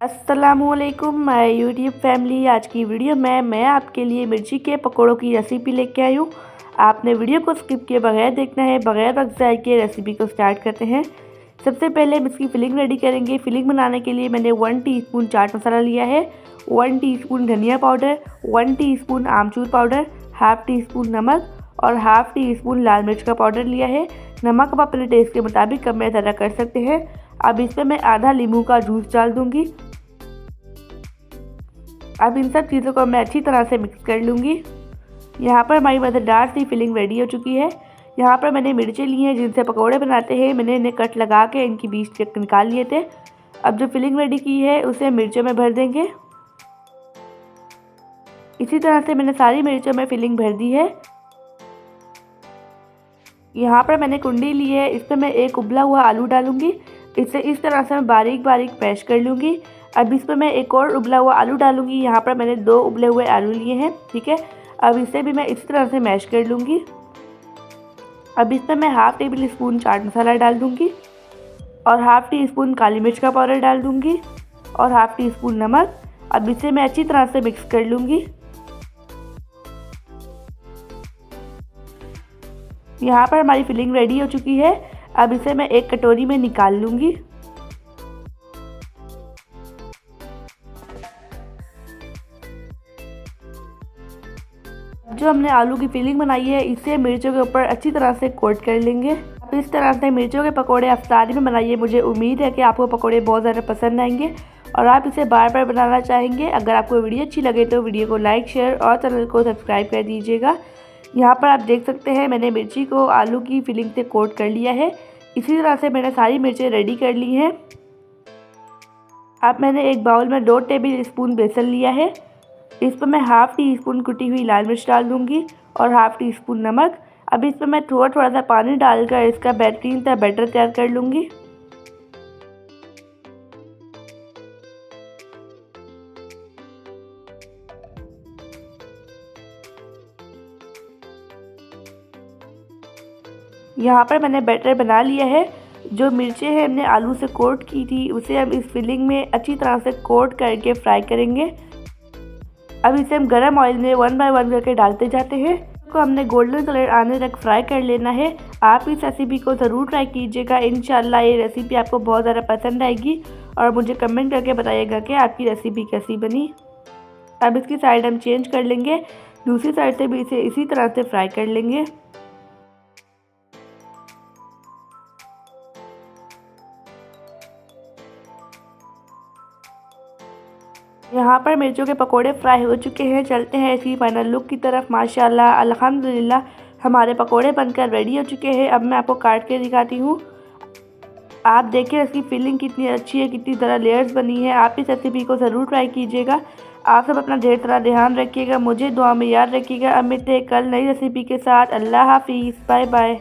अस्सलामुअलैकुम my YouTube family. आज की वीडियो में मैं आपके लिए मिर्ची के पकोड़ों की रेसिपी लेके आई हूँ। आपने वीडियो को स्किप किए बगैर देखना है। बगैर वक्त ज़ाय के रेसिपी को स्टार्ट करते हैं। सबसे पहले हम इसकी फिलिंग रेडी करेंगे। फिलिंग बनाने के लिए मैंने 1 टीस्पून चाट मसाला लिया है, 1 टीस्पून धनिया पाउडर, 1 टीस्पून आमचूर पाउडर, हाफ़ टी स्पून नमक और हाफ़ टी स्पून लाल मिर्च का पाउडर लिया है। नमक आप अपने टेस्ट के मुताबिक कम या ज़्यादा कर सकते हैं। अब इसमें मैं आधा नींबू का जूस डाल दूंगी। अब इन सब चीज़ों को मैं अच्छी तरह से मिक्स कर लूँगी। यहाँ पर हमारी मज़ेदार सी फिलिंग रेडी हो चुकी है। यहाँ पर मैंने मिर्चें ली हैं जिनसे पकोड़े बनाते हैं। मैंने इन्हें कट लगा के इनकी बीज निकाल लिए थे। अब जो फिलिंग रेडी की है उसे मिर्चों में भर देंगे। इसी तरह से मैंने सारी मिर्चों में फिलिंग भर दी है। यहाँ पर मैंने कुंडी ली है, इसमें मैं एक उबला हुआ आलू डालूंगी। इसे इस तरह से मैं बारीक बारीक मैश कर लूँगी। अब इसमें मैं एक और उबला हुआ आलू डालूंगी। यहाँ पर मैंने 2 उबले हुए आलू लिए हैं, ठीक है। अब इसे भी मैं इसी तरह से मैश कर लूँगी। अब इसमें मैं half table spoon chaat masala डाल दूँगी और हाफ़ टी स्पून काली मिर्च का पाउडर डाल दूँगी और हाफ़ टी स्पून नमक। अब इसे मैं अच्छी तरह से मिक्स कर लूँगी। यहाँ पर हमारी फिलिंग रेडी हो चुकी है। अब इसे मैं एक कटोरी में निकाल लूँगी। जो हमने आलू की फिलिंग बनाई है इसे मिर्चों के ऊपर अच्छी तरह से कोट कर लेंगे। अब इस तरह से मिर्चों के पकोड़े अफ्तारी में बनाइए। मुझे उम्मीद है कि आपको पकोड़े बहुत ज़्यादा पसंद आएंगे और आप इसे बार बार बनाना चाहेंगे। अगर आपको वीडियो अच्छी लगे तो वीडियो को लाइक, शेयर और चैनल को सब्सक्राइब कर दीजिएगा। यहाँ पर आप देख सकते हैं मैंने मिर्ची को आलू की फिलिंग से कोट कर लिया है। इसी तरह से मैंने सारी मिर्चें रेडी कर ली हैं। अब मैंने एक बाउल में 2 टेबल स्पून बेसन लिया है। इस पर मैं हाफ़ टी स्पून कुटी हुई लाल मिर्च डाल दूँगी और हाफ़ टी स्पून नमक। अब इसमें मैं थोड़ा सा पानी डालकर इसका बेहतरीन सा बैटर तैयार कर लूँगी। यहाँ पर मैंने बैटर बना लिया है। जो मिर्चें हैं हमने आलू से कोट की थी उसे हम इस फिलिंग में अच्छी तरह से कोट करके फ्राई करेंगे। अब इसे हम गरम ऑयल में 1 बाय 1 करके डालते जाते हैं। इसको हमने गोल्डन कलर आने तक फ्राई कर लेना है। आप इस रेसिपी को ज़रूर ट्राई कीजिएगा। इंशाल्लाह ये रेसिपी आपको बहुत ज़्यादा पसंद आएगी और मुझे कमेंट करके बताइएगा कि आपकी रेसिपी कैसी बनी। अब इसकी साइड हम चेंज कर लेंगे। दूसरी साइड से भी इसे इसी तरह से फ्राई कर लेंगे। यहाँ पर मिर्चों के पकोड़े फ्राई हो चुके हैं। चलते हैं इसकी फाइनल लुक की तरफ। माशाल्लाह अल्हम्दुलिल्लाह हमारे पकोड़े बनकर रेडी हो चुके हैं। अब मैं आपको काट के दिखाती हूँ। आप देखें इसकी फिलिंग कितनी अच्छी है, कितनी तरह लेयर्स बनी है। आप इस रेसिपी को ज़रूर ट्राई कीजिएगा। आप सब अपना ढेर सारा ध्यान रखिएगा। मुझे दुआ में याद रखिएगा। अब मिलते हैं कल नई रेसिपी के साथ। अल्लाह हाफिज़, बाय बाय।